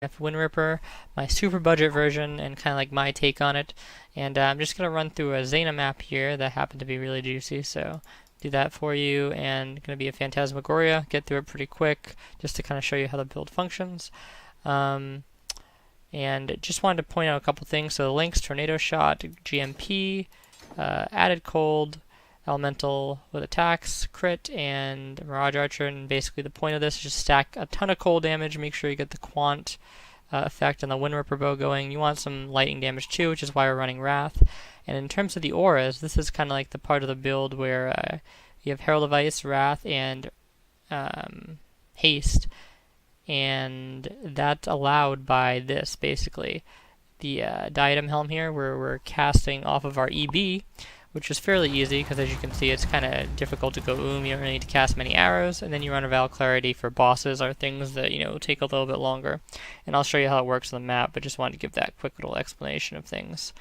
Windripper, my super budget version, and kind of like my take on it. And I'm just going to run through a Xena map here that happened to be really juicy, so do that for you. And going to be a Phantasmagoria, get through it pretty quick, just to kind of show you how the build functions. And just wanted to point out a couple things. So the links: Tornado Shot, GMP, Added Cold, Elemental with attacks, crit, and Mirage Archer. And basically the point of this is just stack a ton of cold damage, make sure you get the quant effect on the Windripper bow going. You want some lightning damage too, which is why we're running Wrath. And in terms of the auras, this is kind of like the part of the build where you have Herald of Ice, Wrath, and Haste. And that's allowed by this, basically. The Diadem Helm here, where we're casting off of our EB, which is fairly easy, because as you can see, it's kind of difficult to go you don't really need to cast many arrows, and then you run a Val Clarity for bosses or things that, take a little bit longer. And I'll show you how it works on the map, but just wanted to give that quick little explanation of things.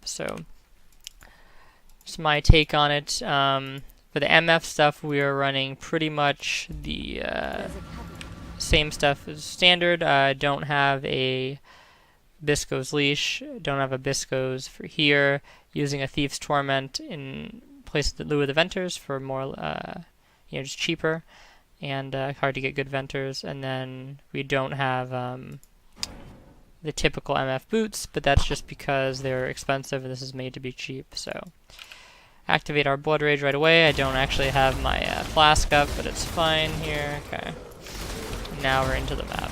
So just my take on it. For the MF stuff, we are running pretty much the same stuff as standard. Don't have a Bisco's Leash, don't have a Bisco's for here, using a Thief's Torment in place of the lieu of the Venters for more, just cheaper and hard to get good Venters. And then we don't have the typical MF boots, but that's just because they're expensive and this is made to be cheap. So activate our Blood Rage right away. I don't actually have my flask up, but it's fine here. Okay. Now we're into the map.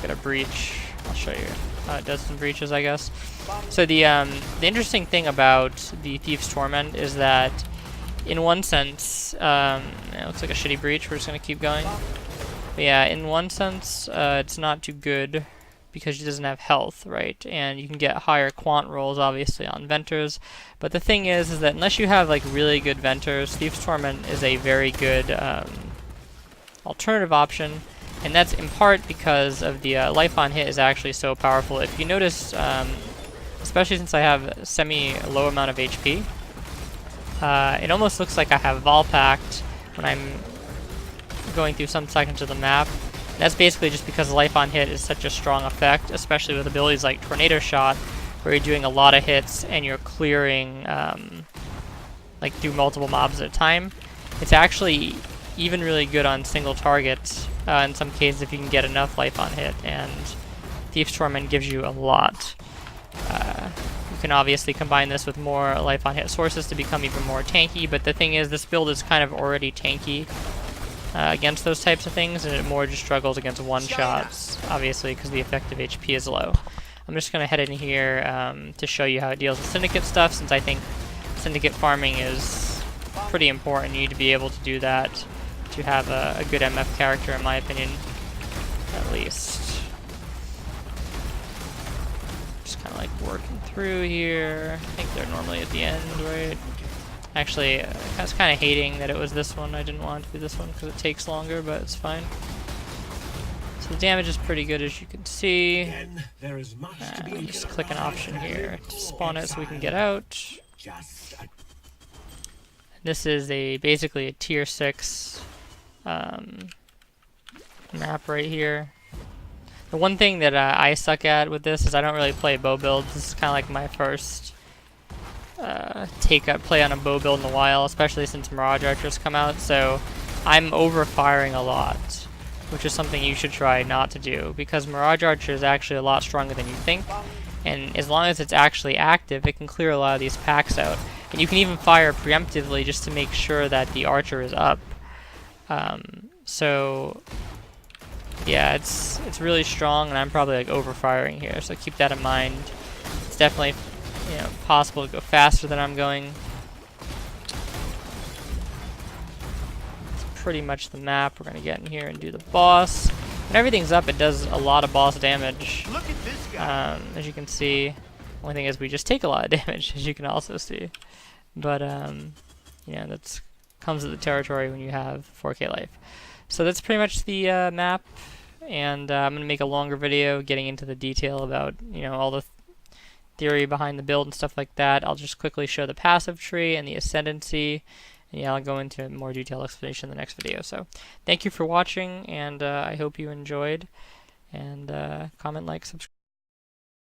Got a breach. I'll show you how it does some breaches, I guess. So the interesting thing about the Thief's Torment is that, in one sense, it looks like a shitty breach. We're just gonna keep going. But yeah, in one sense, it's not too good because she doesn't have health, right? And you can get higher quant rolls, obviously, on Venters. But the thing is that unless you have like really good Venters, Thief's Torment is a very good alternative option. And that's in part because of the life on hit is actually so powerful. If you notice, especially since I have semi-low amount of HP, it almost looks like I have Volpact when I'm going through some sections of the map. That's basically just because life on hit is such a strong effect, especially with abilities like Tornado Shot, where you're doing a lot of hits and you're clearing like through multiple mobs at a time. It's actually even really good on single targets in some cases if you can get enough life on hit, and Thief's Torment gives you a lot. You can obviously combine this with more life on hit sources to become even more tanky, but the thing is this build is kind of already tanky against those types of things, and it more just struggles against one-shots, obviously, because the effective HP is low. I'm just going to head in here to show you how it deals with Syndicate stuff, since I think Syndicate farming is pretty important. You need to be able to do that to have a good MF character, in my opinion, at least. Just kind of like working through here. I think they're normally at the end, right? Actually, I was kind of hating that it was this one. I didn't want it to be this one because it takes longer, but it's fine. So the damage is pretty good, as you can see. Just click an option here to spawn it so we can get out. This is basically a tier 6 map right here. The one thing that I suck at with this is I don't really play bow builds. This is kind of like my first play on a bow build in a while, especially since Mirage Archers come out, so I'm overfiring a lot, which is something you should try not to do, because Mirage Archer is actually a lot stronger than you think, and as long as it's actually active, it can clear a lot of these packs out. And you can even fire preemptively just to make sure that the Archer is up. So yeah, it's really strong, and I'm probably like overfiring here, so keep that in mind. It's definitely possible to go faster than I'm going. It's pretty much the map. We're gonna get in here and do the boss. When everything's up, it does a lot of boss damage. Look at this guy. As you can see. Only thing is we just take a lot of damage, as you can also see. But that's comes with the territory when you have 4K life. So that's pretty much the map, and I'm gonna make a longer video getting into the detail about all the theory behind the build and stuff like that. I'll just quickly show the passive tree and the ascendancy, And yeah, I'll go into more detailed explanation in the next video. So thank you for watching, and I hope you enjoyed. And comment, like, subscribe.